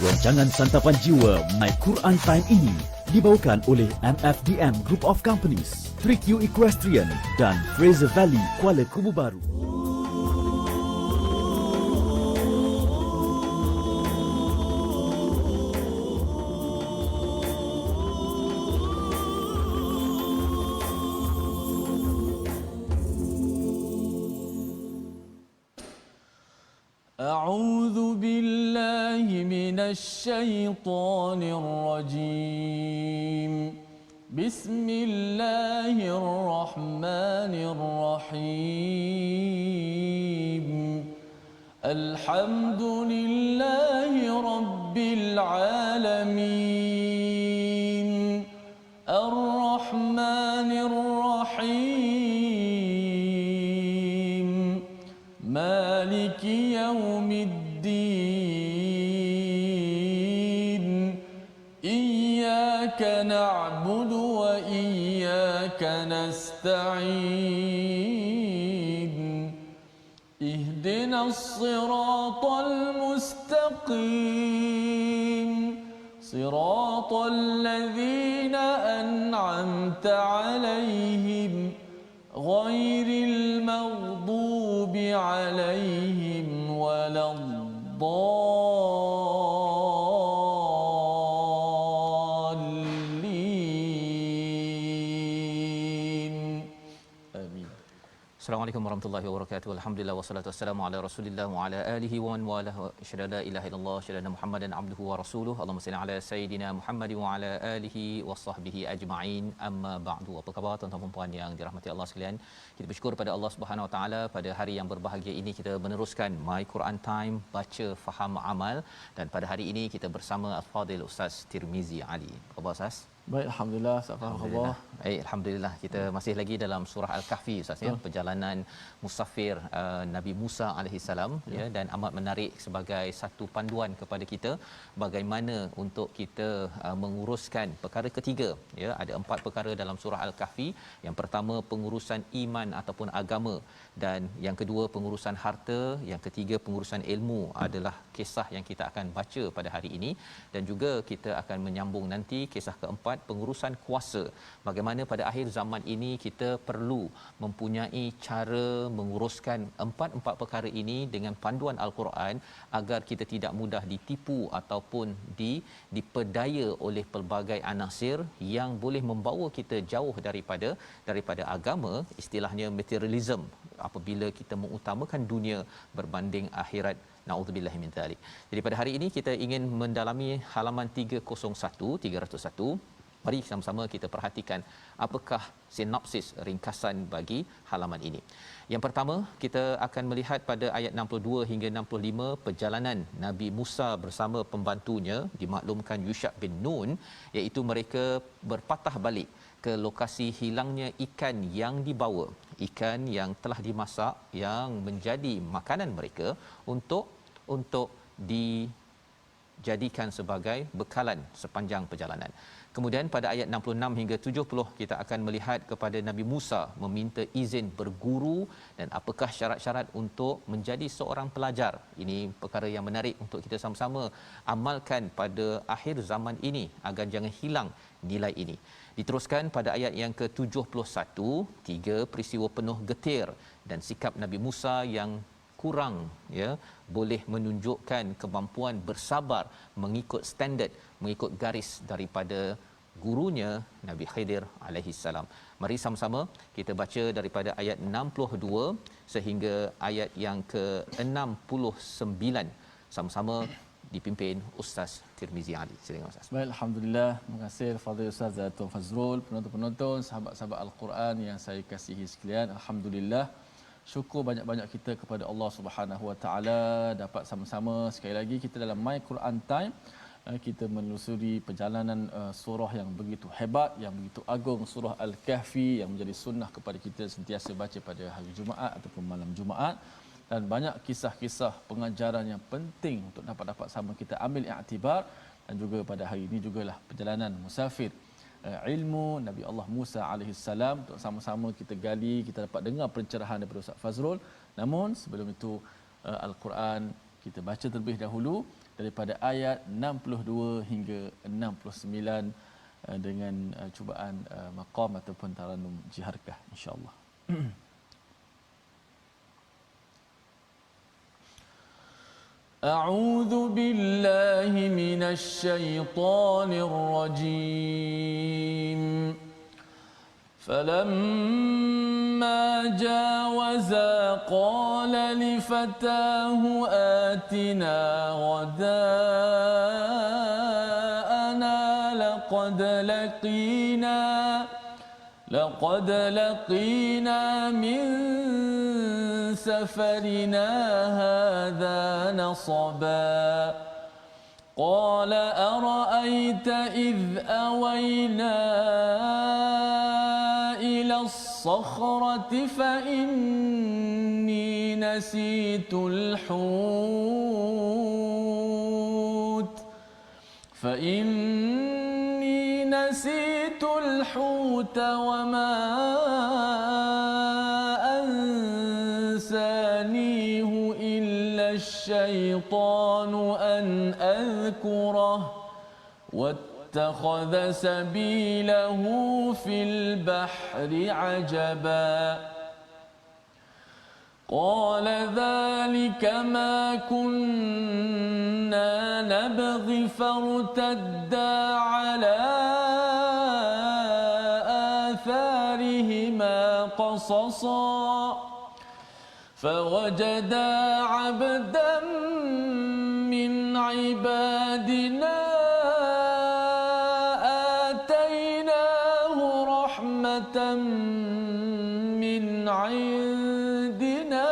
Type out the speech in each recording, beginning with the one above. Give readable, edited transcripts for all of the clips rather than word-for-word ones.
Rancangan santapan jiwa My Quran Time ini dibawakan oleh MFDM Group of Companies, 3Q Equestrian dan Fraser Valley Kuala Kubu Baru. أعوذ بالله من الشيطان الرجيم بسم الله الرحمن الرحيم الحمد لله رب العالمين الرحمن الرحيم مالك يوم الدين إياك نعبد وإياك نستعين اهدنا الصراط المستقيم صراط الذين أنعمت عليهم غير المغضوب عليهم ولا الضالين آمين. Assalamualaikum warahmatullahi wabarakatuh. Alhamdulillah wassalatu wassalamu ala Rasulillah wa ala alihi wa man walah. Asyhadu an la ilaha illallah, asyhadu anna Muhammadan abduhu wa rasuluhu. Allahumma salli ala sayidina Muhammad wa ala alihi washabbihi ajma'in. Amma ba'du. Apa khabar tuan-tuan dan puan yang dirahmati Allah sekalian? Kita bersyukur pada Allah Subhanahu wa taala pada hari yang berbahagia ini kita meneruskan My Quran Time, baca faham amal, dan pada hari ini kita bersama Al-Fadil Ustaz Tirmizi Ali. Apa khabar Ustaz? Baik, alhamdulillah. Alhamdulillah. Baik, alhamdulillah. Kita masih lagi dalam surah Al-Kahfi Ustaz ya, perjalanan musafir Nabi Musa alaihi salam ya, dan amat menarik sebagai satu panduan kepada kita bagaimana untuk kita menguruskan perkara ketiga ya. Ada 4 perkara dalam surah Al-Kahfi. Yang pertama pengurusan iman ataupun agama, dan yang kedua pengurusan harta, yang ketiga pengurusan ilmu adalah kisah yang kita akan baca pada hari ini, dan juga kita akan menyambung nanti kisah keempat pengurusan kuasa. Bagaimana pada akhir zaman ini kita perlu mempunyai cara menguruskan empat perkara ini dengan panduan Al-Quran agar kita tidak mudah ditipu ataupun diperdaya oleh pelbagai anasir yang boleh membawa kita jauh daripada agama, istilahnya materialism, apabila kita mengutamakan dunia berbanding akhirat. Nauzubillahi min dzalik. Jadi pada hari ini kita ingin mendalami halaman 301. Mari sama-sama kita perhatikan apakah sinopsis ringkasan bagi halaman ini. Yang pertama, kita akan melihat pada ayat 62 hingga 65 perjalanan Nabi Musa bersama pembantunya, dimaklumkan Yusha' bin Nun, iaitu mereka berpatah balik ke lokasi hilangnya ikan yang dibawa, ikan yang telah dimasak yang menjadi makanan mereka untuk dijadikan sebagai bekalan sepanjang perjalanan. Kemudian pada ayat 66 hingga 70 kita akan melihat kepada Nabi Musa meminta izin berguru dan apakah syarat-syarat untuk menjadi seorang pelajar. Ini perkara yang menarik untuk kita sama-sama amalkan pada akhir zaman ini agar jangan hilang nilai ini. Diteruskan pada ayat yang ke-71, 3 peristiwa penuh getir dan sikap Nabi Musa yang kurang ya, boleh menunjukkan kemampuan bersabar mengikut standard, mengikut garis daripada gurunya Nabi Khidir alaihi salam. Mari sama-sama kita baca daripada ayat 62 sehingga ayat yang ke-69, sama-sama dipimpin Ustaz Tirmizi Ali. Silakan Ustaz. Baik, alhamdulillah. Terima kasih Fadil Ustaz Zatul Fazrul, penonton-penonton, sahabat-sahabat Al-Quran yang saya kasihi sekalian. Alhamdulillah. Syukur banyak-banyak kita kepada Allah Subhanahu Wa Taala dapat sama-sama sekali lagi kita dalam My Quran Time. Kita menelusuri perjalanan surah yang begitu hebat, yang begitu agung, surah Al-Kahfi, yang menjadi sunnah kepada kita sentiasa baca pada hari Jumaat ataupun malam Jumaat, dan banyak kisah-kisah pengajaran yang penting untuk dapat sama kita ambil iktibar. Dan juga pada hari ini jugalah perjalanan musafir ilmu Nabi Allah Musa alaihi salam, untuk sama-sama kita gali, kita dapat dengar pencerahan daripada Ustaz Fazrul. Namun sebelum itu Al-Quran kita baca terlebih dahulu daripada ayat 62 hingga 69 dengan cubaan maqam ataupun taranum jiharkah insya-Allah. A'udzu billahi minasy syaithanir rajim. فلما جاوزا قال لفتاه آتنا غداءنا لقد لقينا من سفرنا هذا نصبا قال أرأيت إذ أوينا إلى الصخرة فإني نسيت الحوت وما أنسانيه إلا الشيطان أن أذكره واتخذ سبيله في البحر عجبا قال ذلك ما كنا نبغي فارتدا على آثارهما قصصا فوجدا عبدا من عبادنا آتيناه رحمة من عندنا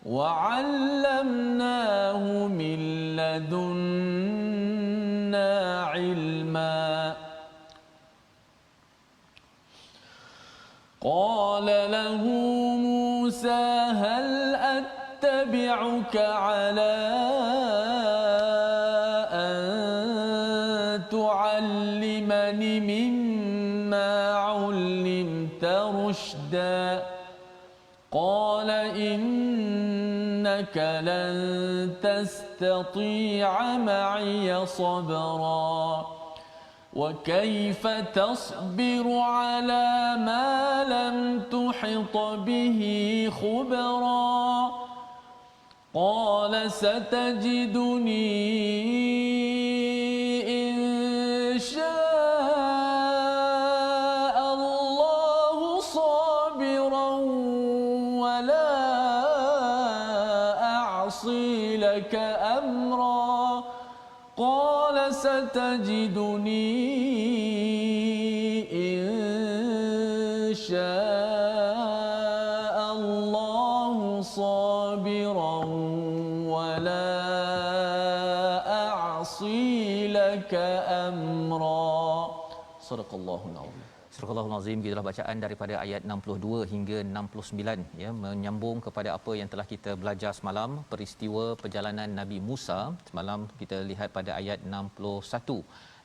وعلمناه من لدنا علما قال له موسى هل أتبعك على أن تعلمني مما علمت رشدا قال إنك لن تستطيع معي صبرا وكيف تصبر على ما لم تحط به خبرا قال ستجدني إن شاء الله صابرا ولا أعصي لك أمرا قال ستجدني إن شاء الله صابرا ولا أعصي لك أمرا صدق الله العظيم. Surah Al-Azim, gitulah bacaan daripada ayat 62 hingga 69 ya, menyambung kepada apa yang telah kita belajar semalam, peristiwa perjalanan Nabi Musa. Semalam kita lihat pada ayat 61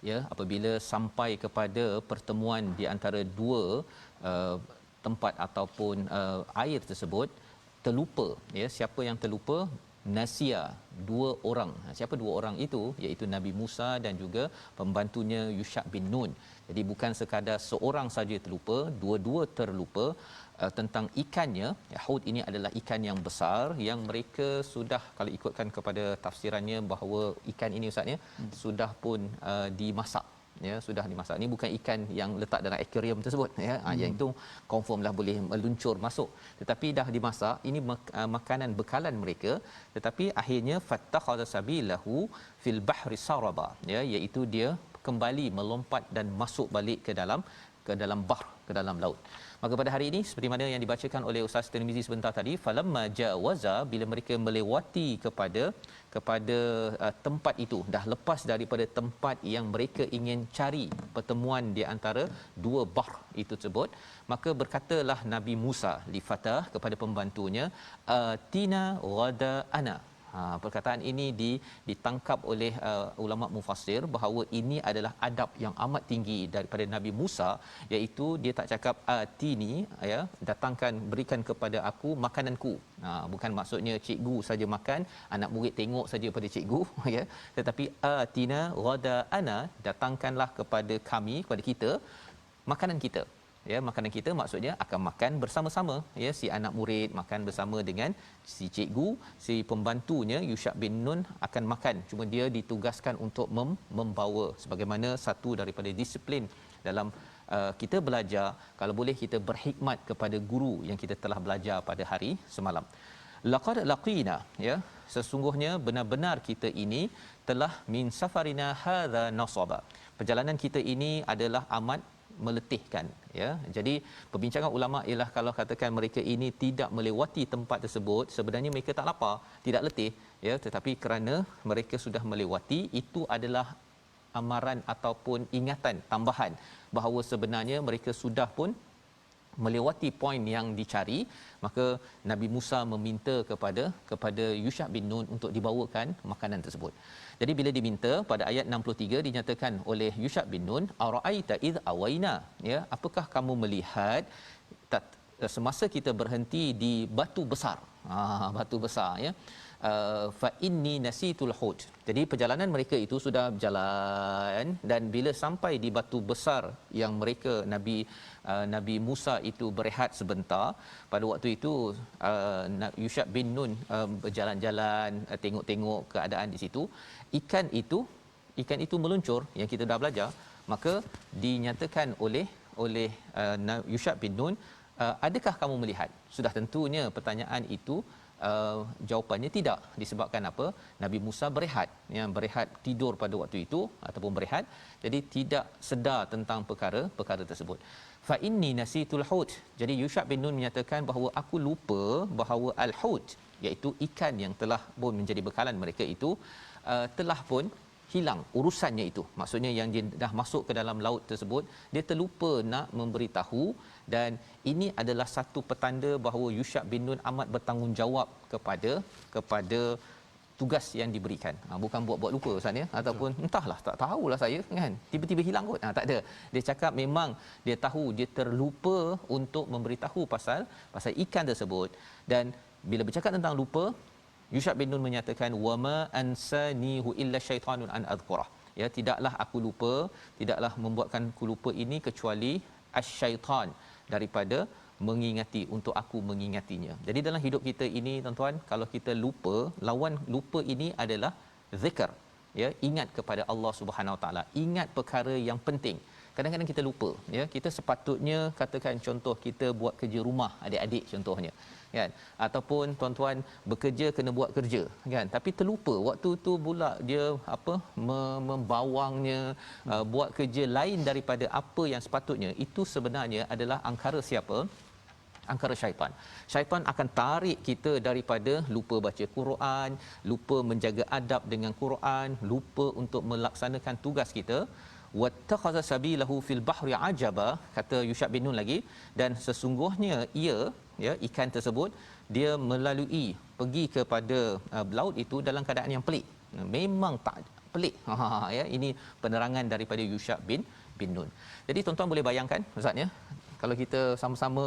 ya, apabila sampai kepada pertemuan di antara dua tempat ataupun air tersebut, terlupa ya. Siapa yang terlupa? Nasia, dua orang. Siapa dua orang itu? Iaitu Nabi Musa dan juga pembantunya Yusha' bin Nun. Jadi bukan sekadar seorang saja terlupa, dua-dua terlupa tentang ikannya. Hud ini adalah ikan yang besar yang mereka sudah, kalau ikutkan kepada tafsirannya, bahawa ikan ini ustaz ya sudah pun dimasak ya, sudah dimasak. Ini bukan ikan yang letak dalam akuarium tersebut ya. Yang itu confirmlah boleh meluncur masuk, tetapi dah dimasak. Ini makanan bekalan mereka. Tetapi akhirnya fattakhadha sabilahu fil bahri saraba ya, iaitu dia kembali melompat dan masuk balik ke dalam bahr, ke dalam laut. Maka pada hari ini seperti mana yang dibacakan oleh Ustaz Tirmizi sebentar tadi, falamma jawaza, bila mereka melewati kepada tempat itu, dah lepas daripada tempat yang mereka ingin cari pertemuan di antara dua bahr itu tersebut, maka berkatalah Nabi Musa li fatah, kepada pembantunya, tina ghada ana, Perkataan ini ditangkap oleh ulama mufassir bahawa ini adalah adab yang amat tinggi daripada Nabi Musa, iaitu dia tak cakap atini, ya, datangkan, berikan kepada aku makananku. Bukan maksudnya cikgu saja makan, anak murid tengok saja pada cikgu ya, tetapi atina ghadaana, datangkanlah kepada kami, kepada kita makanan kita. Ya, makanan kita maksudnya akan makan bersama-sama, ya, si anak murid makan bersama dengan si cikgu, si pembantunya Yusha' bin Nun akan makan, cuma dia ditugaskan untuk membawa, sebagaimana satu daripada disiplin dalam kita belajar. Kalau boleh kita berhikmat kepada guru yang kita telah belajar pada hari semalam. Laqad laqina, ya, sesungguhnya benar-benar kita ini telah min safarina hadza nasaba, perjalanan kita ini adalah amat meletihkan, ya. Jadi perbincangan ulama ialah kalau katakan mereka ini tidak melewati tempat tersebut, sebenarnya mereka tak lapar, tidak letih, ya, tetapi kerana mereka sudah melewati, itu adalah amaran ataupun ingatan tambahan bahawa sebenarnya mereka sudah pun melewati poin yang dicari. Maka Nabi Musa meminta kepada Yusha' bin Nun untuk dibawakan makanan tersebut. Jadi bila diminta pada ayat 63 dinyatakan oleh Yusha' bin Nun, ara'aita id awaina, ya, apakah kamu melihat semasa kita berhenti di batu besar, batu besar, ya, fa inni nasitul hut. Jadi perjalanan mereka itu sudah berjalan, dan bila sampai di batu besar yang mereka Nabi Musa itu berehat sebentar, pada waktu itu Yusha' bin Nun berjalan-jalan, tengok-tengok keadaan di situ, ikan itu meluncur, yang kita dah belajar. Maka dinyatakan oleh Yusha' bin Nun, adakah kamu melihat? Sudah tentunya pertanyaan itu jawapannya tidak, disebabkan apa? Nabi Musa berehat, berehat tidur pada waktu itu ataupun berehat, jadi tidak sedar tentang perkara tersebut. Fa inni nasitul hut. Jadi Yusha' bin Nun menyatakan bahawa aku lupa bahawa al-hut, iaitu ikan yang telah pun menjadi bekalan mereka itu, telah pun hilang urusannya itu. Maksudnya yang dia dah masuk ke dalam laut tersebut, dia terlupa nak memberitahu, dan ini adalah satu petanda bahawa Yusha' bin Nun amat bertanggungjawab kepada tugas yang diberikan. Bukan buat-buat lupa Ustaz, ya, ataupun entahlah, tak tahulah saya kan, tiba-tiba hilang kot. Tak ada. Dia cakap memang dia tahu, dia terlupa untuk memberitahu pasal ikan tersebut. Dan bila bercakap tentang lupa, Yusha' bin Nun menyatakan wama ansanihu illa syaitanun an adhkurah. Ya, tidaklah aku lupa, tidaklah membuatkan aku lupa ini kecuali asy-syaitan, daripada mengingati, untuk aku mengingatinya. Jadi dalam hidup kita ini tuan-tuan, kalau kita lupa, lawan lupa ini adalah zikr, ya, ingat kepada Allah Subhanahu Wa Taala, ingat perkara yang penting. Kadang-kadang kita lupa, ya, kita sepatutnya katakan contoh kita buat kerja rumah adik-adik contohnya, kan, ataupun tuan-tuan bekerja kena buat kerja, kan, tapi terlupa waktu tu pula dia membawangnya, buat kerja lain daripada apa yang sepatutnya. Itu sebenarnya adalah angkara siapa? Angkara syaitan. Syaitan akan tarik kita daripada lupa baca Quran, lupa menjaga adab dengan Quran, lupa untuk melaksanakan tugas kita. Wattakhadha sabilahu fil bahri ajaba, kata Yusha' bin Nun lagi, dan sesungguhnya ia, ya, ikan tersebut, dia melalui pergi kepada laut itu dalam keadaan yang pelik. Memang tak pelik. Ya, ini penerangan daripada Yusha' bin Nun. Jadi tuan-tuan boleh bayangkan Ustaz, ya, kalau kita sama-sama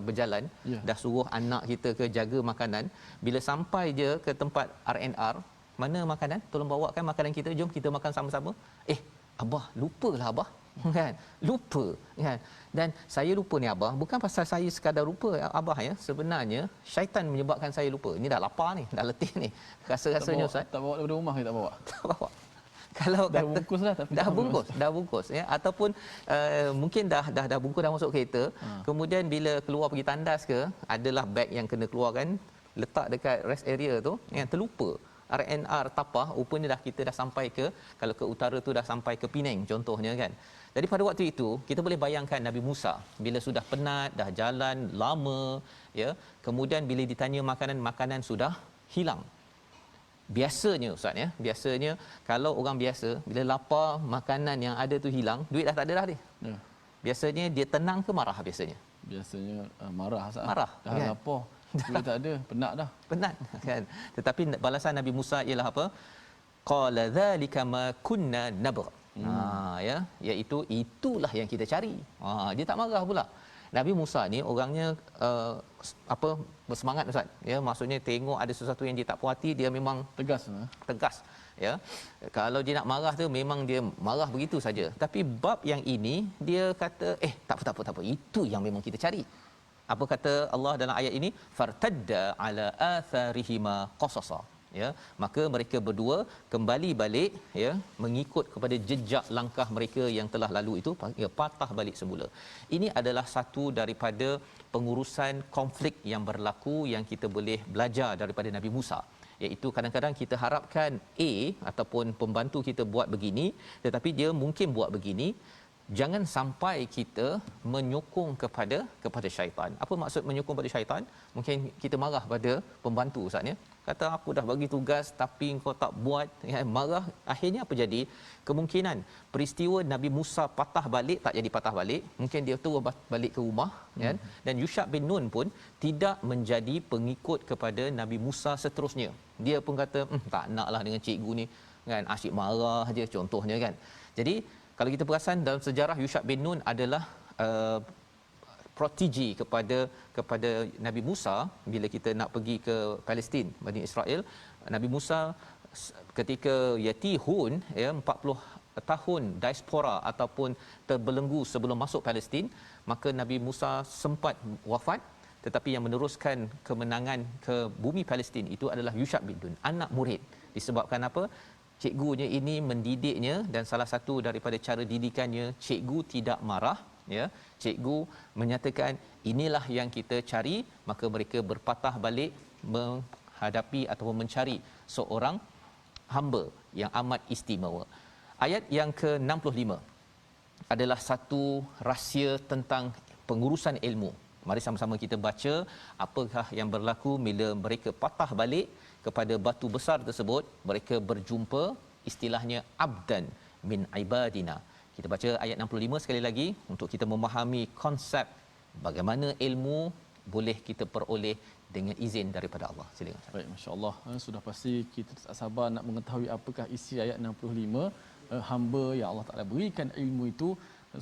berjalan, dah suruh anak kita ke jaga makanan, bila sampai je ke tempat R&R, mana makanan, tolong bawakan makanan kita, jom kita makan sama-sama. Abah, lupalah abah, kan, lupa, kan. Dan saya lupa ni abah, bukan pasal saya sekadar lupa abah, ya, sebenarnya syaitan menyebabkan saya lupa. Ni dah lapar ni, dah letih ni, rasa-rasanya Ustaz. Tak bawa daripada rumah ke tak bawa? Tak bawa. Kalau dah bungkus dah, tapi dah bungkus, ya, ataupun mungkin dah bungkus, dah masuk kereta, kemudian bila keluar pergi tandas ke, adalah beg yang kena keluarkan, letak dekat rest area tu, yang terlupa. R&R Tapah, rupanya kita dah sampai ke, kalau ke utara tu dah sampai ke Penang contohnya, kan. Jadi pada waktu itu kita boleh bayangkan Nabi Musa bila sudah penat, dah jalan lama, ya, kemudian bila ditanya makanan sudah hilang. Biasanya Ustaz, ya, biasanya kalau orang biasa bila lapar, makanan yang ada tu hilang, duit dah tak ada dah dia. Biasanya dia tenang ke marah biasanya? Biasanya marah Ustaz. Marah, dah kan? lapar. Duit tak ada, penat dah. Penat kan. Tetapi balasan Nabi Musa ialah apa? Qala dzalika ma kunna nabgh. Ya, iaitu itulah yang kita cari. Dia tak marah pula. Nabi Musa ni orangnya bersemangat Ustaz. Ya, maksudnya tengok ada sesuatu yang dia tak puas hati, dia memang tegas. Ya. Kalau dia nak marah tu memang dia marah begitu saja. Tapi bab yang ini dia kata tak apa. Itu yang memang kita cari. Apa kata Allah dalam ayat ini? Fartadda ala atharihima qasasa. Ya, maka mereka berdua kembali balik, ya, mengikut kepada jejak langkah mereka yang telah lalu itu, patah balik semula. Ini adalah satu daripada pengurusan konflik yang berlaku yang kita boleh belajar daripada Nabi Musa, iaitu kadang-kadang kita harapkan A ataupun pembantu kita buat begini, tetapi dia mungkin buat begini. Jangan sampai kita menyokong kepada syaitan. Apa maksud menyokong pada syaitan? Mungkin kita marah pada pembantu Ustaz ya. Kata aku dah bagi tugas tapi kau tak buat, ya, marah. Akhirnya apa jadi? Kemungkinan peristiwa Nabi Musa patah balik tak jadi patah balik. Mungkin dia terus balik ke rumah, kan? Dan Yusha bin Nun pun tidak menjadi pengikut kepada Nabi Musa seterusnya. Dia pun kata, tak naklah dengan cikgu ni, kan, asyik marah je contohnya, kan. Jadi kalau kita perasan dalam sejarah, Yusha bin Nun adalah protegi kepada Nabi Musa. Bila kita nak pergi ke Palestin, Bani Israel, Nabi Musa ketika yatihun, ya, 40 tahun diaspora ataupun terbelenggu sebelum masuk Palestin, maka Nabi Musa sempat wafat, tetapi yang meneruskan kemenangan ke bumi Palestin itu adalah Yusha bin Nun, anak murid. Disebabkan apa? Cikgunya ini mendidiknya, dan salah satu daripada cara didikannya, cikgu tidak marah, ya. Cikgu menyatakan inilah yang kita cari, maka mereka berpatah balik menghadapi ataupun mencari seorang hamba yang amat istimewa. Ayat yang ke-65 adalah satu rahsia tentang pengurusan ilmu. Mari sama-sama kita baca apakah yang berlaku bila mereka patah balik kepada batu besar tersebut. Mereka berjumpa, istilahnya abdan min ibadina. Kita baca ayat 65 sekali lagi untuk kita memahami konsep bagaimana ilmu boleh kita peroleh dengan izin daripada Allah. Silakan. Baik, masya-Allah. Sudah pasti kita tak sabar nak mengetahui apakah isi ayat 65. Hamba yang Allah Taala berikan ilmu itu,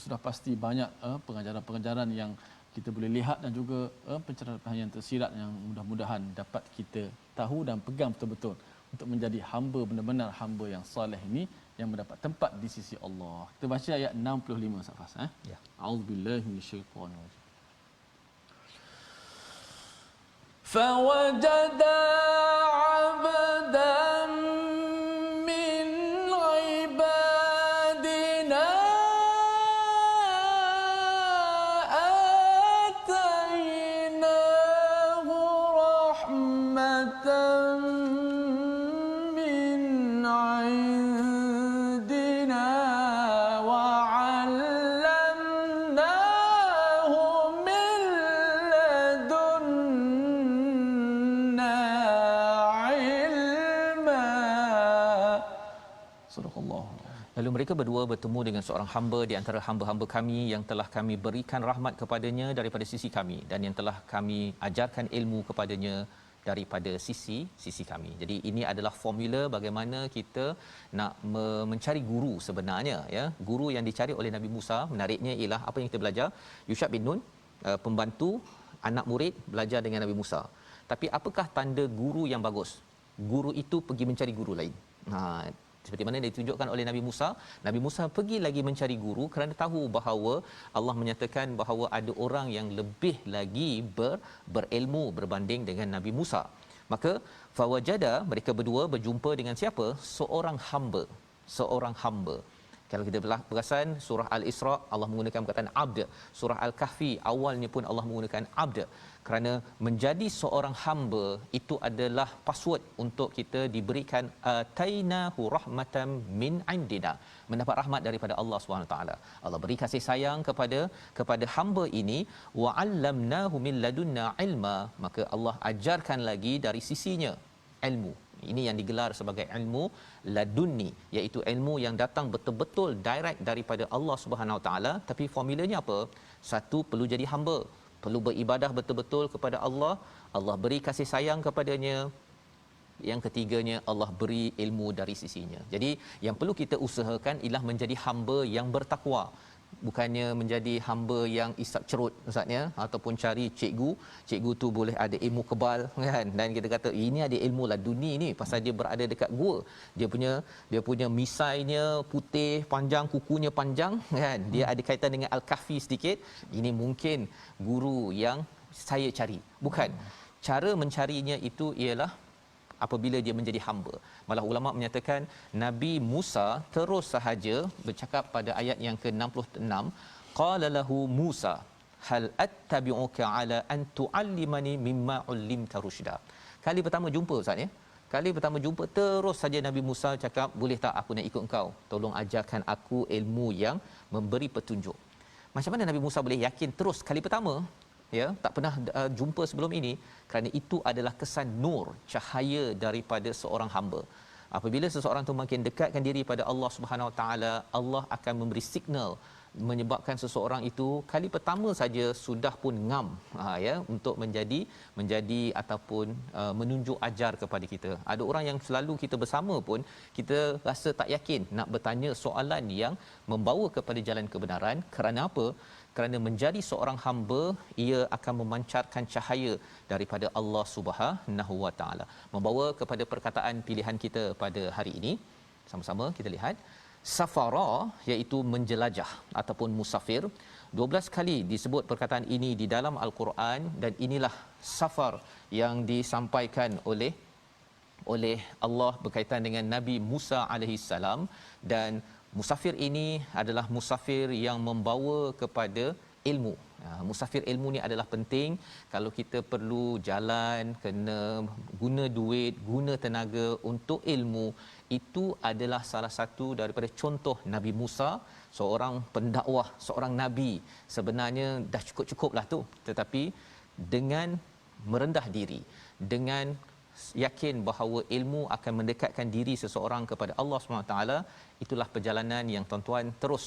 sudah pasti banyak pengajaran-pengajaran yang kita boleh lihat, dan juga pencerahan yang tersirat yang mudah-mudahan dapat kita tahu dan pegang betul-betul untuk menjadi hamba, benar-benar hamba yang soleh ini, yang mendapat tempat di sisi Allah. Kita baca ayat 65 Safas. Ya. A'udzubillahi minasyaitonir. Fawajada 'abdan min 'ibadina atainahu rahmatan min 'indina wa 'allamnahu min ladunna 'ilma. Sadaqallah. Lalu mereka berdua bertemu dengan seorang hamba di antara hamba-hamba kami yang telah kami berikan rahmat kepadanya daripada sisi kami, dan yang telah kami ajarkan ilmu kepadanya daripada sisi kami. Jadi ini adalah formula bagaimana kita nak mencari guru sebenarnya, ya. Guru yang dicari oleh Nabi Musa, menariknya ialah apa yang kita belajar, Yusha bin Nun, pembantu anak murid, belajar dengan Nabi Musa. Tapi apakah tanda guru yang bagus? Guru itu pergi mencari guru lain. Seperti mana ditunjukkan oleh Nabi Musa. Nabi Musa pergi lagi mencari guru kerana tahu bahawa Allah menyatakan bahawa ada orang yang lebih lagi berilmu berbanding dengan Nabi Musa. Maka fawajada, mereka berdua berjumpa dengan siapa? Seorang hamba. Kalau kita perasan surah Al-Isra Allah menggunakan perkataan abd, surah Al-Kahfi awalnya pun Allah menggunakan abd, kerana menjadi seorang hamba itu adalah password untuk kita diberikan atainahu rahmatan min indina, mendapat rahmat daripada Allah Subhanahu taala. Allah beri kasih sayang kepada hamba ini, wa 'allamnahu min ladunna ilma, maka Allah ajarkan lagi dari sisinya ilmu. Ini yang digelar sebagai ilmu ladunni, iaitu ilmu yang datang betul-betul direct daripada Allah Subhanahu Wa Taala. Tapi formulanya apa? Satu, perlu jadi hamba. perlu beribadah betul-betul kepada Allah, Allah beri kasih sayang kepadanya. Yang ketiganya, Allah beri ilmu dari sisinya. Jadi yang perlu kita usahakan ialah menjadi hamba yang bertakwa, bukannya menjadi hamba yang isap cerut ustaznya, ataupun cari cikgu tu boleh ada ilmu kebal kan, dan kita kata ini ada ilmu laduni ni pasal dia berada dekat gua, dia punya misainya putih panjang, kukunya panjang kan, dia ada kaitan dengan al-kahfi sedikit. Ini mungkin guru yang saya cari. Bukan, cara mencarinya itu ialah apabila dia menjadi hamba. Malah ulama menyatakan Nabi Musa terus sahaja bercakap pada ayat yang ke-66, qala lahu Musa hal attabi'uka ala an tu'allimani mimma 'ullimta rusyda. Kali pertama jumpa ustaz ya. Kali pertama jumpa terus saja Nabi Musa cakap, boleh tak aku nak ikut engkau? Tolong ajarkan aku ilmu yang memberi petunjuk. Macam mana Nabi Musa boleh yakin terus kali pertama? Ya, tak pernah jumpa sebelum ini, kerana itu adalah kesan nur, cahaya daripada seorang hamba. Apabila seseorang tu makin dekatkan diri pada Allah Subhanahu Wa Taala, Allah akan memberi signal menyebabkan seseorang itu kali pertama saja sudah pun ngam ya untuk menjadi ataupun menunjuk ajar kepada kita. Ada orang yang selalu kita bersama pun kita rasa tak yakin nak bertanya soalan yang membawa kepada jalan kebenaran. Kerana apa? Kerana menjadi seorang hamba, ia akan memancarkan cahaya daripada Allah Subhanahu Wa Taala. Membawa kepada perkataan pilihan kita pada hari ini. Sama-sama kita lihat safara, iaitu menjelajah ataupun musafir. 12 kali disebut perkataan ini di dalam al-Quran, dan inilah safar yang disampaikan oleh Allah berkaitan dengan Nabi Musa alaihi salam. Dan musafir ini adalah musafir yang membawa kepada ilmu. Musafir ilmu ni adalah penting. Kalau kita perlu jalan, kena guna duit, guna tenaga untuk ilmu, itu adalah salah satu daripada contoh Nabi Musa, seorang pendakwah, seorang nabi. Sebenarnya dah cukup-cukuplah tu, tetapi dengan merendah diri, dengan yakin bahawa ilmu akan mendekatkan diri seseorang kepada Allah SWT, itulah perjalanan yang tuan-tuan terus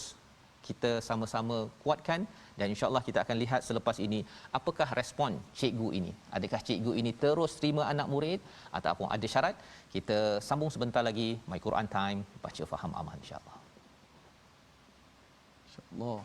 kita sama-sama kuatkan. Dan insya-Allah kita akan lihat selepas ini apakah respon cikgu ini. Adakah cikgu ini terus terima anak murid ataupun ada syarat? Kita sambung sebentar lagi My Quran Time, baca faham amal insya-Allah. Insya-Allah.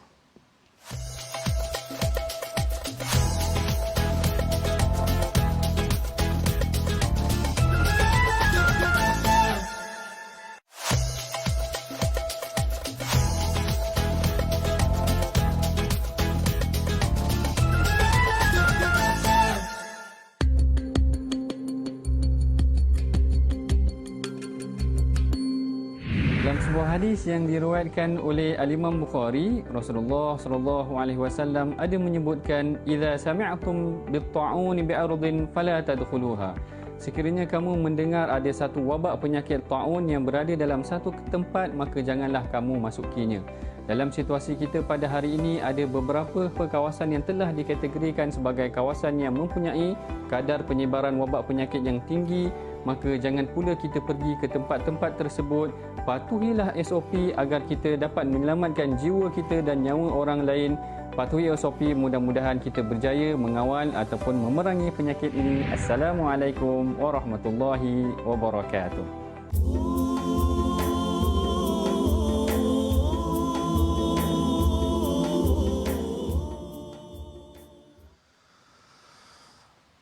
Hadis yang diriwayatkan oleh Al-Imam Bukhari, Rasulullah sallallahu alaihi wasallam ada menyebutkan, idza sami'tum bit-ta'un bi'ardin fala tadkhuluha. Sekiranya kamu mendengar ada satu wabak penyakit ta'un yang berada dalam satu tempat, maka janganlah kamu masukinya. Dalam situasi kita pada hari ini, ada beberapa kawasan yang telah dikategorikan sebagai kawasan yang mempunyai kadar penyebaran wabak penyakit yang tinggi, maka jangan pula kita pergi ke tempat-tempat tersebut. Patuhilah SOP agar kita dapat menyelamatkan jiwa kita dan nyawa orang lain. Patuhi SOP, mudah-mudahan kita berjaya mengawal ataupun memerangi penyakit ini. Assalamualaikum warahmatullahi wabarakatuh.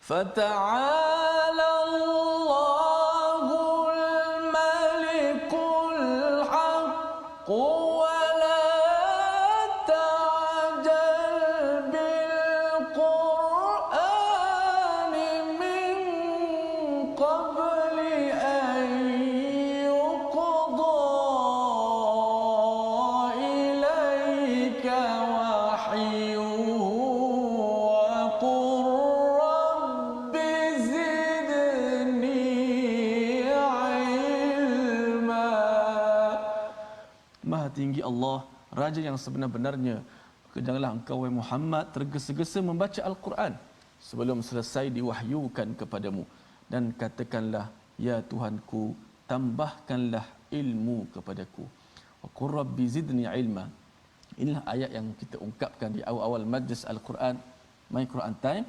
Fata'ala Allahul Malikul Haqq wa la ta'jal bil Qur'ani min qabli an yuqda ilayka wahyuhu wa qur tinggi Allah, Raja yang sebenar-benarnya. Janganlah engkau wahai Muhammad tergesa-gesa membaca Al-Quran sebelum selesai diwahyukan kepadamu, dan katakanlah, ya Tuhanku, tambahkanlah ilmu kepadaku. Wa qur rabbi zidni ilma. Inilah ayat yang kita ungkapkan di awal-awal majlis Al-Quran. My Quran Time,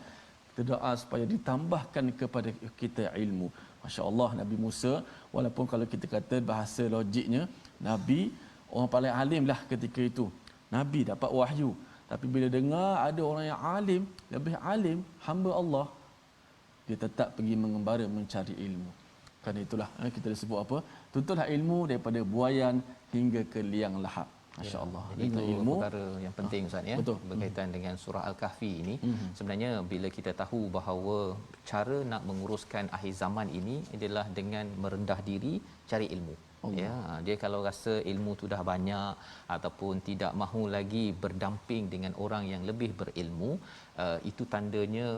kita doa supaya ditambahkan kepada kita ilmu. Masya-Allah, Nabi Musa, walaupun kalau kita kata bahasa logiknya, Nabi orang paling alim lah ketika itu. Nabi dapat wahyu. Tapi bila dengar ada orang yang alim, lebih alim, hamba Allah, dia tetap pergi mengembara mencari ilmu. Kerana itulah kita disebut apa? Tuntutlah ilmu daripada buayan hingga ke liang lahat. Masya-Allah. Ya, itu ilmu perkara yang penting Ustaz ya. Betul. Berkaitan dengan surah Al-Kahfi ini, sebenarnya bila kita tahu bahawa cara nak menguruskan akhir zaman ini adalah dengan merendah diri cari ilmu. Ya, dia kalau rasa ilmu tu dah banyak ataupun tidak mahu lagi berdamping dengan orang yang lebih berilmu, itu tandanya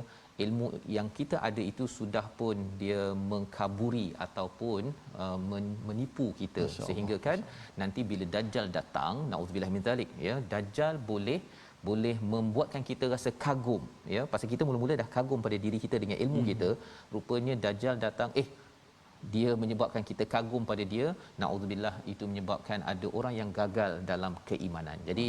ilmu yang kita ada itu sudah pun dia mengkaburi ataupun menipu kita, sehingga kan nanti bila dajjal datang, naudzubillah min zalik ya, dajjal boleh membuatkan kita rasa kagum ya, pasal kita mula-mula dah kagum pada diri kita dengan ilmu kita, rupanya dajjal datang dia menyebabkan kita kagum pada dia, naudzubillah, itu menyebabkan ada orang yang gagal dalam keimanan. Jadi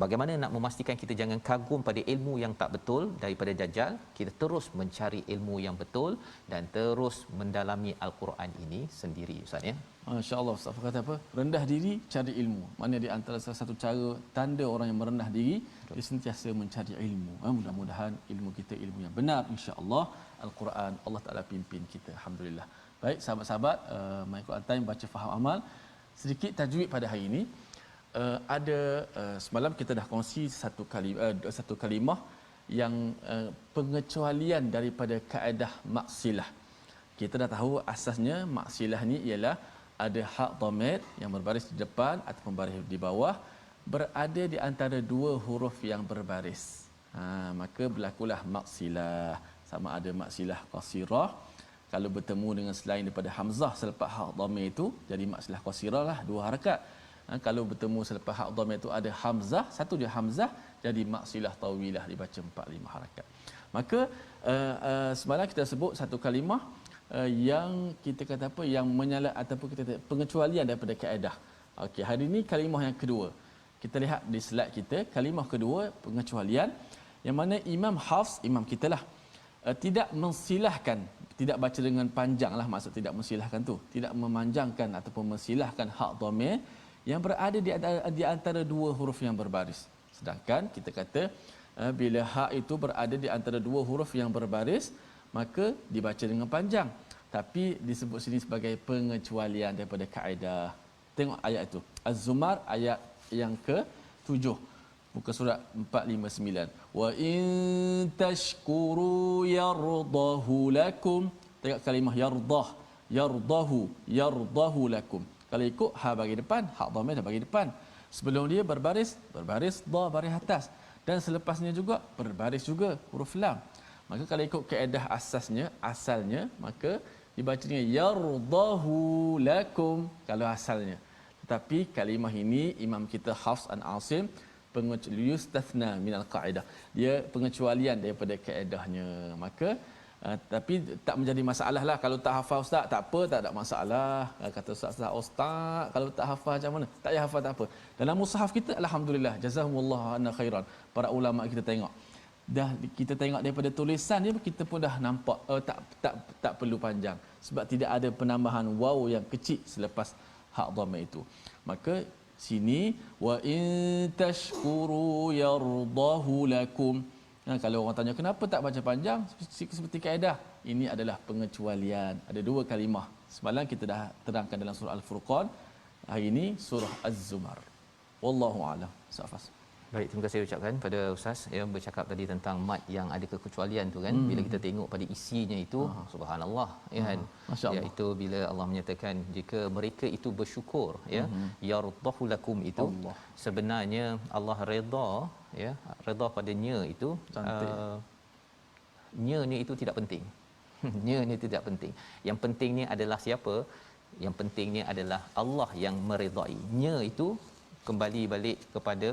bagaimana nak memastikan kita jangan kagum pada ilmu yang tak betul daripada dajjal? Kita terus mencari ilmu yang betul dan terus mendalami al-Quran ini sendiri Ustaz ya. Masya-Allah, Ustaz kata apa? Rendah diri cari ilmu. Mana di antara salah satu cara tanda orang yang merendah diri, dia sentiasa mencari ilmu. Mudah-mudahan ilmu kita ilmu yang benar, insya-Allah. Al-Quran Allah Taala pimpin kita, alhamdulillah. Baik sahabat-sahabat, My Quran Time baca faham amal. Sedikit tajwid pada hari ini. Ada semalam kita dah kongsi satu kalimah yang pengecualian daripada kaedah maksilah. Kita dah tahu asasnya maksilah ni ialah ada hak dhamir yang berbaris di depan ataupun baris di bawah, berada di antara dua huruf yang berbaris. Maka berlakulah maksilah. Sama ada maksilah qasirah, kalau bertemu dengan selain daripada hamzah selepas hak dhamir itu jadi maksilah qasirah lah, 2 harakat. Kalau bertemu selepas hak dhamir itu ada hamzah, satu je hamzah, jadi maksilah tawilah, dibaca 4-5 harakat. Maka semalam kita sebut satu kalimah yang kita kata apa, yang menyala ataupun kita kata pengecualian daripada kaedah. Okey, hari ini kalimah yang kedua. Kita lihat di slide kita, kalimah kedua pengecualian yang mana Imam Hafs, imam kita lah, tidak mensilahkan, tidak baca dengan panjang lah, maksud tidak mensilahkan tu, tidak memanjangkan ataupun mensilahkan hak dhamir yang berada di antara dua huruf yang berbaris. Sedangkan kita kata bila hak itu berada di antara dua huruf yang berbaris, maka dibaca dengan panjang. Tapi disebut sini sebagai pengecualian daripada kaedah. Tengok ayat itu. Az-Zumar ayat yang ke-7. Muka surat 459. Wa in tashkuru yardahu lakum. Tengok kalimah yardah. Yardahu lakum. Kalau ikut ha bagi depan, hak dhamir dah bagi depan. Sebelum dia berbaris dha baris atas, dan selepasnya juga berbaris juga huruf lam. Maka kalau ikut kaedah asalnya, maka dibaca dengan yardahu lakum kalau asalnya. Tetapi kalimah ini imam kita Hafs an Asim yustathna minal qaedah. Dia pengecualian daripada kaedahnya. Maka tapi tak menjadi masalah lah kalau tak hafal ustaz, tak apa, tak ada masalah. Kata ustaz kalau tak hafal macam mana? Tak payah hafal, tak apa. Dalam mushaf kita alhamdulillah jazakumullahu anna khairan. Para ulama kita tengok dah, kita tengok daripada tulisan dia kita pun dah nampak tak perlu panjang sebab tidak ada penambahan waw yang kecil selepas hak dhamir itu. Maka sini wa in tashkuru yardahu lakum. Kalau orang tanya kenapa tak baca panjang seperti kaedah, ini adalah pengecualian. Ada dua kalimah. Semalam kita dah terangkan dalam surah Al-Furqan. Hari ini surah Az-Zumar. Wallahu a'lam. Safas. Baik, terima kasih ucapkan pada Ustaz yang bercakap tadi tentang mat yang ada kekecualian tu kan. Bila kita tengok pada isinya itu, subhanallah ya kan. Iaitu bila Allah menyatakan jika mereka itu bersyukur ya, yardahu lakum itu sebenarnya Allah redha ya, redha padanya itu nya ni itu tidak penting. Nya ni tidak penting. Yang pentingnya adalah siapa? Yang pentingnya adalah Allah yang meredai. Nya itu kembali balik kepada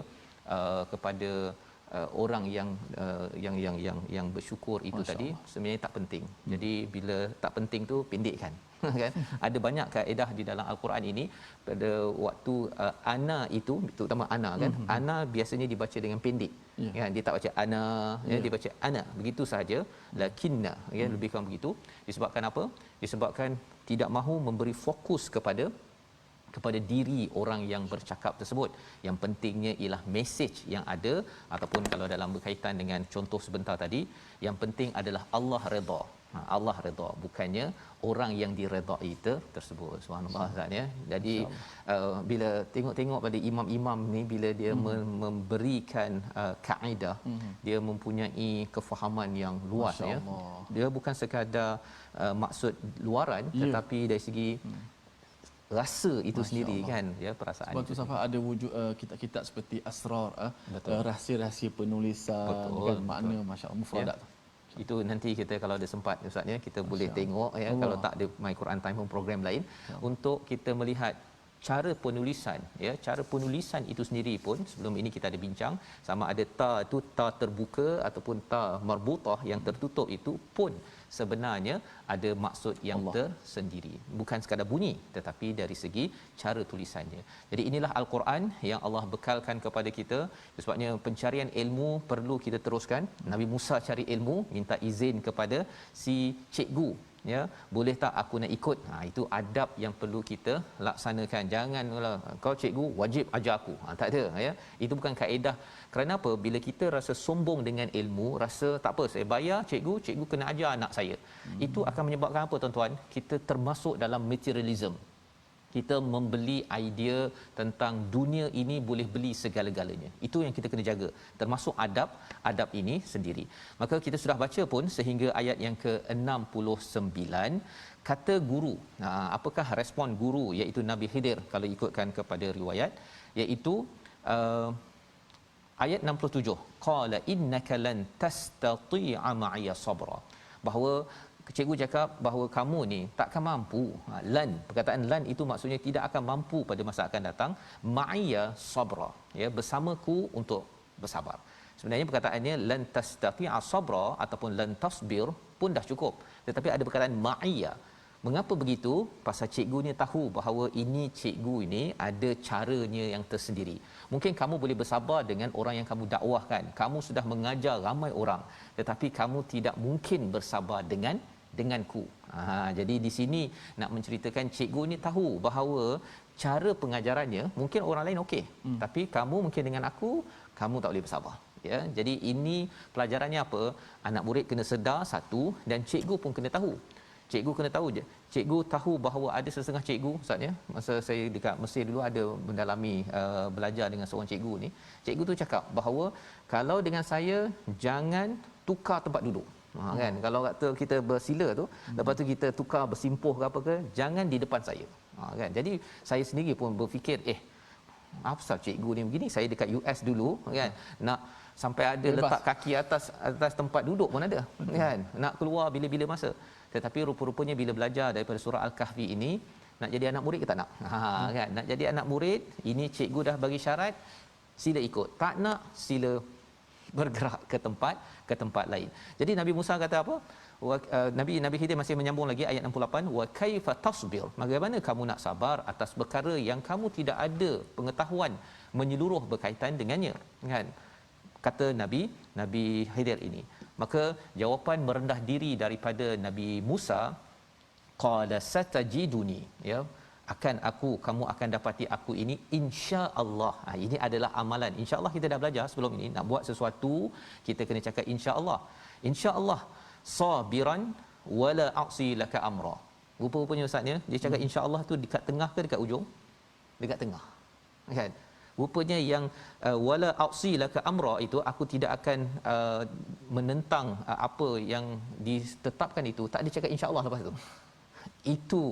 orang yang bersyukur itu tadi sebenarnya tak penting. Jadi bila tak penting tu pendekkan. kan. Ada banyak kaedah di dalam al-Quran ini. Pada waktu ana itu, terutama ana kan, ana biasanya dibaca dengan pendek. Kan, dia tak baca ana, dia baca ana begitu sahaja. Lakinna, ya, lebih kurang begitu. Disebabkan apa? Disebabkan tidak mahu memberi fokus kepada diri orang yang bercakap tersebut. Yang pentingnya ialah mesej yang ada, ataupun kalau dalam berkaitan dengan contoh sebentar tadi, yang penting adalah Allah redha. Allah redha, bukannya orang yang diredai tersebut. Subhanallah, Ustaz, ya. Jadi bila tengok pada imam-imam ni, bila dia memberikan kaedah, dia mempunyai kefahaman yang luas, ya. Dia bukan sekadar maksud luaran, tetapi dari segi rasa itu Masya sendiri Allah. Kan, ya, perasaan. Sebab tu sampai ada wujud kitab-kitab seperti asrar, rahsia-rahsia penulisan, kan, makna masya-Allah mufradat. Itu nanti kita kalau ada sempat Ustaz, ya, kita boleh tengok, ya, kalau tak ada My Quran Time pun program lain untuk kita melihat cara penulisan, ya, cara penulisan itu sendiri pun. Sebelum ini kita ada bincang sama ada ta itu ta terbuka ataupun ta marbutah yang tertutup, itu pun sebenarnya ada maksud yang tersendiri, bukan sekadar bunyi tetapi dari segi cara tulisannya. Jadi inilah al-Quran yang Allah bekalkan kepada kita. Sebabnya pencarian ilmu perlu kita teruskan. Nabi Musa cari ilmu, minta izin kepada si cikgu, ya, boleh tak aku nak ikut. Itu adab yang perlu kita laksanakan. Janganlah kau cikgu wajib ajar aku, tak ada, ya. Itu bukan kaedah. Kerana apa? Bila kita rasa sombong dengan ilmu, rasa tak apa, saya bayar cikgu kena ajar anak saya. Itu akan menyebabkan apa, tuan-tuan? Kita termasuk dalam materialism. Kita membeli idea tentang dunia ini boleh beli segala-galanya. Itu yang kita kena jaga, termasuk adab ini sendiri. Maka kita sudah baca pun sehingga ayat yang ke-69. Kata guru, apakah respon guru, iaitu Nabi Khidir kalau ikutkan kepada riwayat, iaitu ayat 67, qala innaka lan tastati'a ma'iya sabra, bahawa cikgu cakap bahawa kamu ni takkan mampu. Lan, perkataan lan itu maksudnya tidak akan mampu pada masa akan datang. Ma'iya sabra, ya, bersamaku untuk bersabar. Sebenarnya perkataannya lan tastati'a sabra ataupun lan tasbir pun dah cukup, tetapi ada perkataan ma'iya. Mengapa begitu? Pasal cikgu ni tahu bahawa ini cikgu ini ada caranya yang tersendiri. Mungkin kamu boleh bersabar dengan orang yang kamu dakwahkan. Kamu sudah mengajar ramai orang, tetapi kamu tidak mungkin bersabar denganku. Jadi di sini nak menceritakan cikgu ni tahu bahawa cara pengajarannya mungkin orang lain okey, tapi kamu mungkin dengan aku, kamu tak boleh bersabar. Ya, jadi ini pelajarannya apa? Anak murid kena sedar satu, dan cikgu pun kena tahu. Cikgu kena tahu je. Cikgu tahu bahawa ada setengah cikgu, Ustaz, ya. Masa saya dekat Mesir dulu ada mendalami belajar dengan seorang cikgu ni. Cikgu tu cakap bahawa kalau dengan saya jangan tukar tempat duduk. Kan, kalau kata kita bersila tu, lepas tu kita tukar bersimpuh ke apa ke, jangan di depan saya. Kan. Jadi saya sendiri pun berfikir, apa pasal cikgu ni begini? Saya dekat US dulu, kan. Nak sampai ada letak kaki atas tempat duduk pun ada, kan. Nak keluar bila-bila masa. Tetapi rupa-rupanya bila belajar daripada surah Al-Kahfi ini, nak jadi anak murid ke tak nak? Kan? Nak jadi anak murid, ini cikgu dah bagi syarat, sila ikut. Tak nak, sila bergerak ke tempat lain. Jadi Nabi Musa kata apa? Nabi Khidir masih menyambung lagi ayat 68, wa kaifa tasbir? Bagaimana kamu nak sabar atas perkara yang kamu tidak ada pengetahuan menyeluruh berkaitan dengannya, kan? Kata Nabi Khidir ini. Maka jawapan merendah diri daripada Nabi Musa, qala satajiduni, ya, kamu akan dapati aku ini insya-Allah. Ini adalah amalan. Insya-Allah kita dah belajar sebelum ini, nak buat sesuatu kita kena cakap insya-Allah. Insya-Allah sabiran wala a'si laka amra. Rupa-rupanya Ustaznya dia cakap insya-Allah tu dekat tengah ke dekat ujung? Dekat tengah. Kan? Rupanya yang wala a'si laka amra itu, aku tidak akan menentang apa yang ditetapkan itu. Tak ada cakap insya-Allah lepas tu. Itu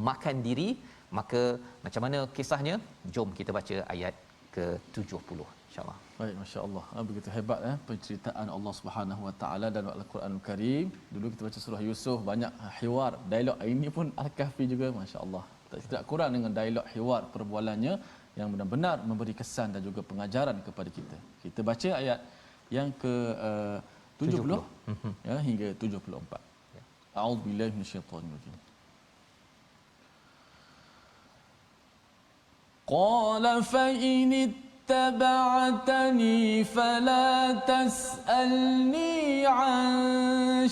makan diri. Maka macam mana kisahnya? Jom kita baca ayat ke-70 insya-Allah. Baik, masya-Allah. Begitu hebat penceritaan Allah Subhanahu Wa Taala dalam Al-Quranul Karim. Dulu kita baca surah Yusuf, banyak hiwar, dialog. Ini pun Al-Kahfi juga, masya-Allah. Tak kurang dengan dialog hiwar perbualannya yang benar-benar memberi kesan dan juga pengajaran kepada kita. Kita baca ayat yang ke-70 ya hingga 74. A'udzubillahi minasyaitonir rajim. قال فإن اتبعتني فلا تسألني عن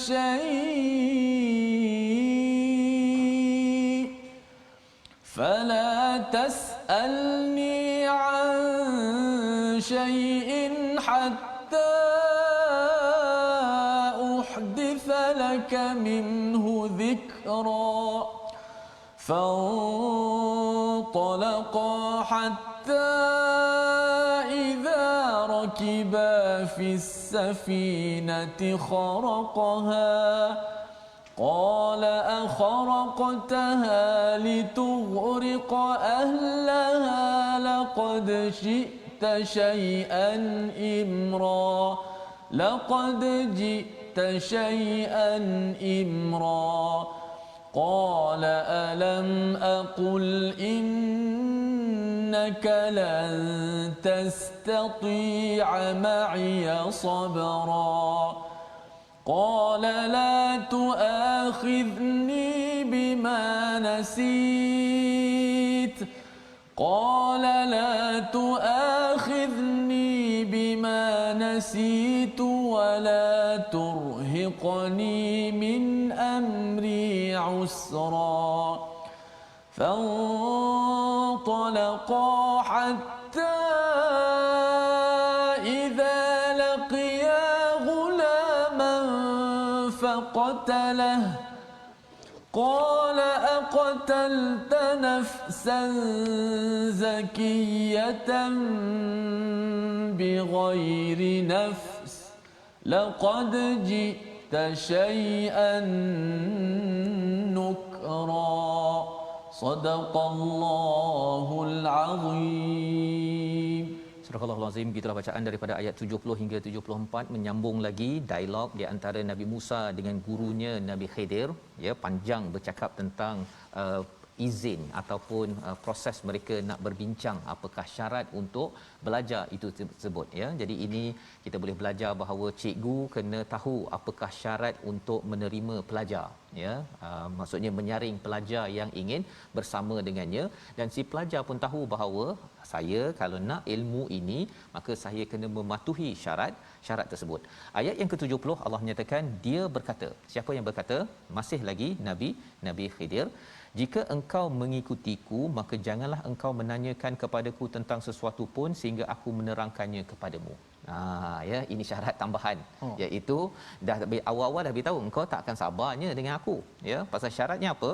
شيء حتى أحدث لك منه ذكرا فانطلقا حتى إذا ركبا في السفينة خرقها قال أخرقتها لتغرق أهلها لقد جئت شيئا إمرا قال ألم أقل إنك لن تستطيع معي صبرا قال لا تؤاخذني بما نسيت ولا ترهقني من أمري عسرا فانطلقا حتى إذا لقيا غلاما فقتله قال أقتلت نفسا زكية بغير نفس لقد جئت شيئا نكرا صدق الله العظيم. Surah Al-Azim, gitulah bacaan daripada ayat 70 hingga 74, menyambung lagi dialog di antara Nabi Musa dengan gurunya Nabi Khidir, ya, panjang bercakap tentang izin ataupun proses mereka nak berbincang apakah syarat untuk belajar itu tersebut, ya. Jadi ini kita boleh belajar bahawa cikgu kena tahu apakah syarat untuk menerima pelajar, ya. Maksudnya menyaring pelajar yang ingin bersama dengannya, dan si pelajar pun tahu bahawa saya kalau nak ilmu ini maka saya kena mematuhi syarat tersebut. Ayat yang ke-70 Allah menyatakan, dia berkata, siapa yang berkata? Masih lagi Nabi Khidir, jika engkau mengikutiku maka janganlah engkau menanyakan kepadaku tentang sesuatu pun sehingga aku menerangkannya kepadamu. Ya, ini syarat tambahan, iaitu dah awal-awal dah beritahu engkau tak akan sabarnya dengan aku, ya. Pasal syaratnya apa?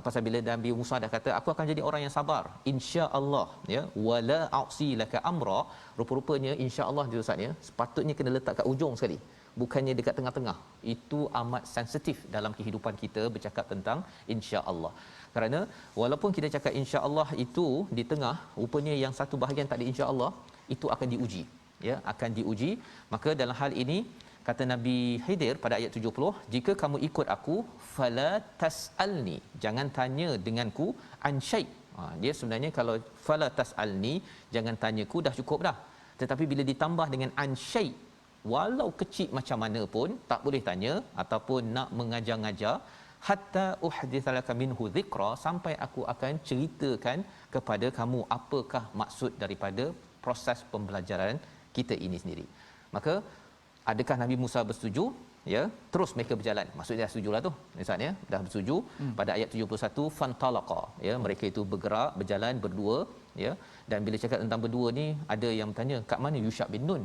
Pasal bila Nabi Musa dah kata aku akan jadi orang yang sabar insya-Allah, ya, wala a'si laka amra, rupa-rupanya insya-Allah dia Ustaz, ya, sepatutnya kena letak kat ujung sekali, bukannya dekat tengah-tengah. Itu amat sensitif dalam kehidupan kita bercakap tentang insya-Allah. Kerana walaupun kita cakap insya-Allah itu di tengah, rupanya yang satu bahagian tak ada insya-Allah, itu akan diuji, ya, akan diuji. Maka dalam hal ini kata Nabi Khidir pada ayat 70, jika kamu ikut aku fala tasalni, jangan tanya denganku an syai'. Dia sebenarnya kalau fala tasalni, jangan tanyaku, dah cukup dah. Tetapi bila ditambah dengan an syai', walau kecil macam mana pun tak boleh tanya ataupun nak mengajar-ngajar, hatta uhdithalaka minhu dhikra, sampai aku akan ceritakan kepada kamu apakah maksud daripada proses pembelajaran kita ini sendiri. Maka adakah Nabi Musa bersetuju? Ya, terus mereka berjalan. Maksudnya dah setujulah tu. Ustaz, ya, dah bersetuju. Pada ayat 71 fantalaqa, ya, mereka itu bergerak berjalan berdua, ya. Dan bila cakap tentang berdua ni, ada yang bertanya kat mana Yushab bin Nun?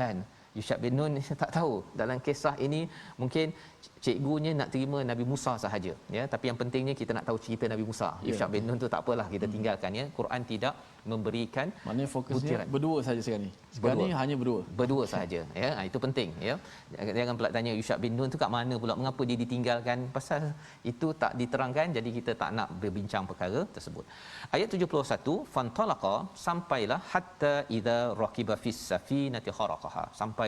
Kan? Yushab bin Nun tak tahu. Dalam kisah ini mungkin cikgunya nak terima Nabi Musa sahaja, ya, tapi yang pentingnya kita nak tahu cerita Nabi Musa. Yushab bin Nun tu tak apalah, kita tinggalkan, ya. Quran tidak memberikan, maknanya fokusnya butiran. Berdua saja sekarang ni. Ni hanya berdua sahaja, ya. Itu penting, ya. Jangan pula tanya Yushab bin Nun tu kat mana pula, mengapa dia ditinggalkan, pasal itu tak diterangkan, jadi kita tak nak berbincang perkara tersebut. Ayat 71 fantalaqa, sampailah hatta idza raqiba fis safinati kharaqaha, sampai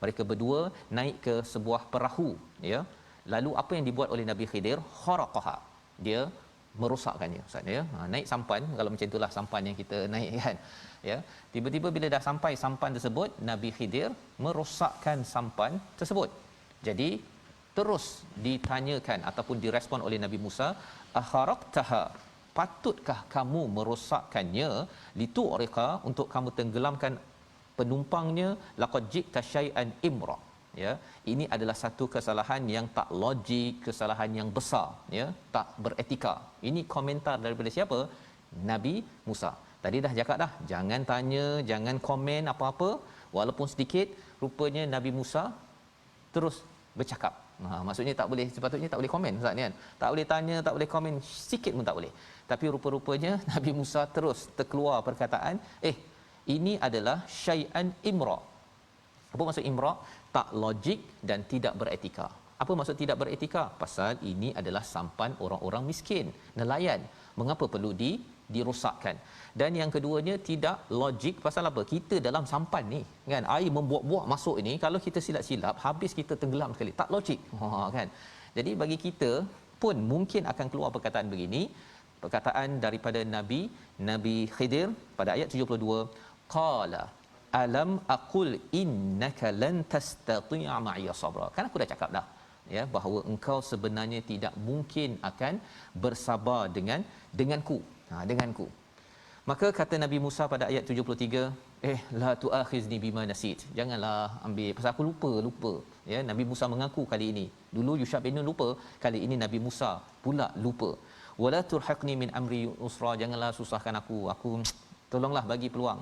mereka berdua naik ke sebuah perahu, ya. Lalu apa yang dibuat oleh Nabi Khidir? Kharaqaha, dia merosakkannya, Ustaz, ya. Naik sampan, kalau macam itulah sampan yang kita naik, kan, ya. Tiba-tiba bila dah sampai sampan tersebut, Nabi Khidir merosakkan sampan tersebut. Jadi terus ditanyakan ataupun direspon oleh Nabi Musa, akharaqtaha patutkah kamu merosakkannya litu'riqa untuk kamu tenggelamkan penumpangnya laqad ji'ta syai'an imra ya. Ini adalah satu kesalahan yang tak logik, kesalahan yang besar ya, tak beretika. Ini komentar daripada siapa? Nabi Musa. Tadi dah cakap dah, jangan tanya, jangan komen apa-apa walaupun sedikit. Rupanya Nabi Musa terus bercakap. Maksudnya tak boleh, sepatutnya tak boleh komen Ustaz ni kan. Tak boleh tanya, tak boleh komen sikit pun tak boleh. Tapi rupa-rupanya Nabi Musa terus terkeluar perkataan, ini adalah syai'an imra. Apa maksud imra? Tak logik dan tidak beretika. Apa maksud tidak beretika? Pasal ini adalah sampan orang-orang miskin, nelayan. Mengapa perlu dirosakkan? Dan yang keduanya tidak logik pasal apa? Kita dalam sampan ni kan, air membuak-buak masuk ini, kalau kita silap-silap habis kita tenggelam sekali. Tak logik. Kan. Jadi bagi kita pun mungkin akan keluar perkataan begini. Perkataan daripada Nabi Khidir pada ayat 72, qala alam aqul innaka lan tastati'a ma'iya sabra. Kan aku dah cakap dah ya, bahawa engkau sebenarnya tidak mungkin akan bersabar denganku. Denganku. Maka kata Nabi Musa pada ayat 73, la tu'akhizni bima nasit. Janganlah ambil pasal aku lupa. Ya, Nabi Musa mengaku kali ini. Dulu Yusha bin Nun lupa, kali ini Nabi Musa pula lupa. Wala turhaqni min amri usra. Janganlah susahkan aku. Aku tolonglah bagi peluang.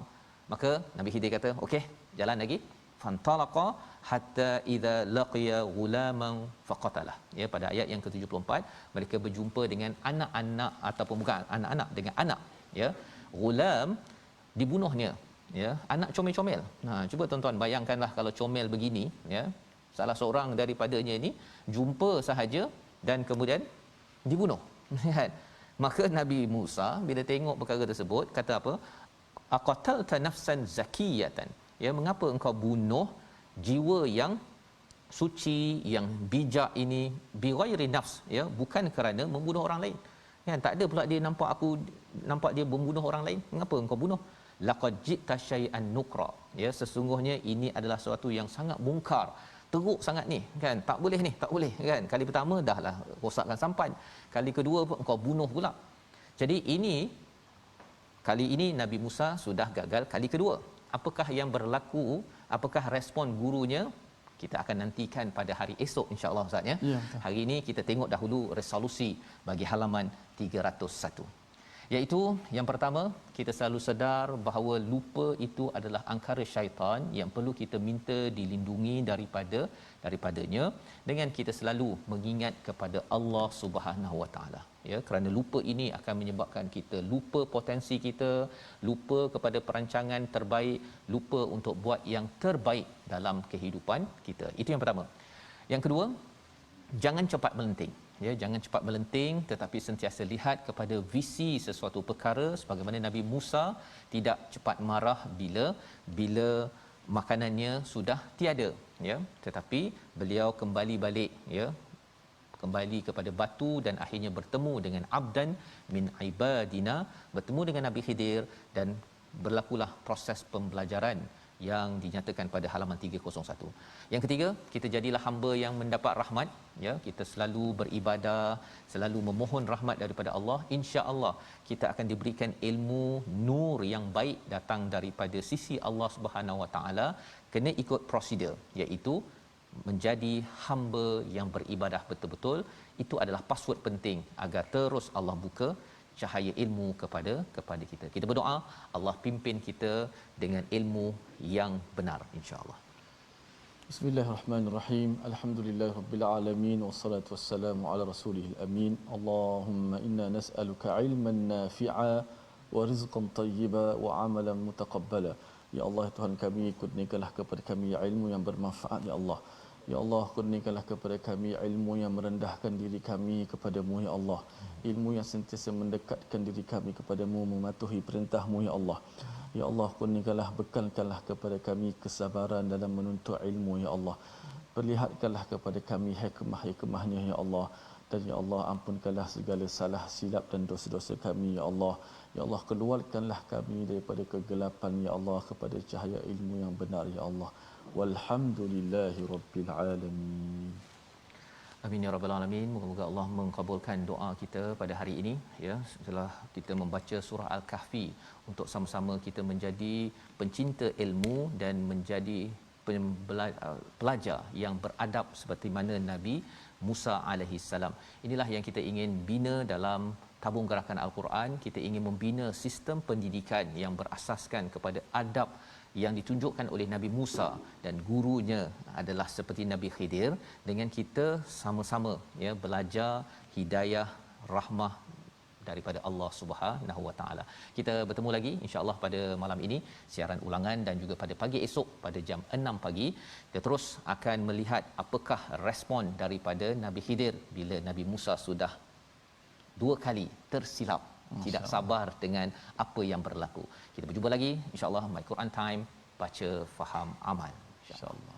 Maka Nabi Khidir kata, okey, jalan lagi. Fantalaqa hatta idza laqiya ghulaman faqatalah. Ya, pada ayat yang ke-74 mereka berjumpa dengan anak-anak ataupun bukan anak-anak, dengan anak ya. Ghulam dibunuhnya ya, anak comel-comel. Cuba tuan-tuan bayangkanlah kalau comel begini ya, salah seorang daripadanya ini jumpa sahaja dan kemudian dibunuh. Kan? Maka Nabi Musa bila tengok perkara tersebut kata apa? Aqatalta nafsan zakiyatan. Ya, mengapa engkau bunuh jiwa yang suci, yang bijak ini bighairi nafs ya, bukan kerana membunuh orang lain. Kan, tak ada pula dia nampak dia membunuh orang lain. Mengapa engkau bunuh? Laqad ji'ta syai'an nukra. Ya, sesungguhnya ini adalah sesuatu yang sangat mungkar. Teruk sangat ni kan, tak boleh ni, tak boleh kan. Kali pertama dahlah rosakkan sampan. Kali kedua pun engkau bunuh pula. Jadi kali ini Nabi Musa sudah gagal kali kedua. Apakah yang berlaku? Apakah respon gurunya? Kita akan nantikan pada hari esok insya-Allah Ustaz ya. Hari ini kita tengok dahulu resolusi bagi halaman 301. Iaitu yang pertama, kita selalu sedar bahawa lupa itu adalah angkara syaitan yang perlu kita minta dilindungi daripadanya dengan kita selalu mengingat kepada Allah Subhanahu Wa Taala. Ya, kerana lupa ini akan menyebabkan kita lupa potensi kita, lupa kepada perancangan terbaik, lupa untuk buat yang terbaik dalam kehidupan kita. Itu yang pertama. Yang kedua, jangan cepat melenting. Ya, jangan cepat melenting tetapi sentiasa lihat kepada visi sesuatu perkara sebagaimana Nabi Musa tidak cepat marah bila makanannya sudah tiada ya, tetapi beliau kembali balik ya, kembali kepada batu dan akhirnya bertemu dengan abdan min ibadina, bertemu dengan Nabi Khidir dan berlakulah proses pembelajaran yang dinyatakan pada halaman 301. Yang ketiga, kita jadilah hamba yang mendapat rahmat ya, kita selalu beribadah, selalu memohon rahmat daripada Allah. Insya-Allah kita akan diberikan ilmu nur yang baik datang daripada sisi Allah Subhanahu Wa Taala. Kena ikut prosedur, iaitu menjadi hamba yang beribadah betul-betul. Itu adalah password penting agar terus Allah buka cahaya ilmu kepada kita. Kita berdoa Allah pimpin kita dengan ilmu yang benar insya-Allah. Bismillahirrahmanirrahim. Alhamdulillahirabbil alamin wassalatu wassalamu ala rasulihil amin. Allahumma inna nas'aluka ilman nafi'a wa rizqan tayyiba wa amalan mutaqabbala. Ya Allah, Tuhan kami, kurniakanlah kepada kami ilmu yang bermanfaat ya Allah. Ya Allah, kurniakanlah kepada kami ilmu yang merendahkan diri kami kepadamu ya Allah. Ilmu yang sentiasa mendekatkan diri kami kepadamu, mematuhi perintahmu ya Allah. Ya Allah, kurniakanlah, bekalkanlah kepada kami kesabaran dalam menuntut ilmu ya Allah. Perlihatkanlah kepada kami hikmah-hikmahnya ya Allah. Dan ya Allah, ampunkanlah segala salah silap dan dosa-dosa kami ya Allah. Ya Allah, keluarkanlah kami daripada kegelapan ya Allah kepada cahaya ilmu yang benar ya Allah. Walhamdulillahi rabbil alamin. Amin ya rabbal alamin. Moga-moga Allah mengabulkan doa kita pada hari ini ya, setelah kita membaca surah Al-Kahfi untuk sama-sama kita menjadi pencinta ilmu dan menjadi pelajar yang beradab seperti mana Nabi Musa alaihi salam. Inilah yang kita ingin bina dalam tabung gerakan Al-Quran. Kita ingin membina sistem pendidikan yang berasaskan kepada adab yang ditunjukkan oleh Nabi Musa dan gurunya adalah seperti Nabi Khidir, dengan kita sama-sama ya belajar hidayah rahmah daripada Allah Subhanahu Wa Taala. Kita bertemu lagi insya-Allah pada malam ini siaran ulangan, dan juga pada pagi esok pada jam 6 pagi kita terus akan melihat apakah respon daripada Nabi Khidir bila Nabi Musa sudah 2 kali tersilap, tidak sabar dengan apa yang berlaku. Kita berjumpa lagi insya-Allah My Quran Time, baca faham amal insya-Allah.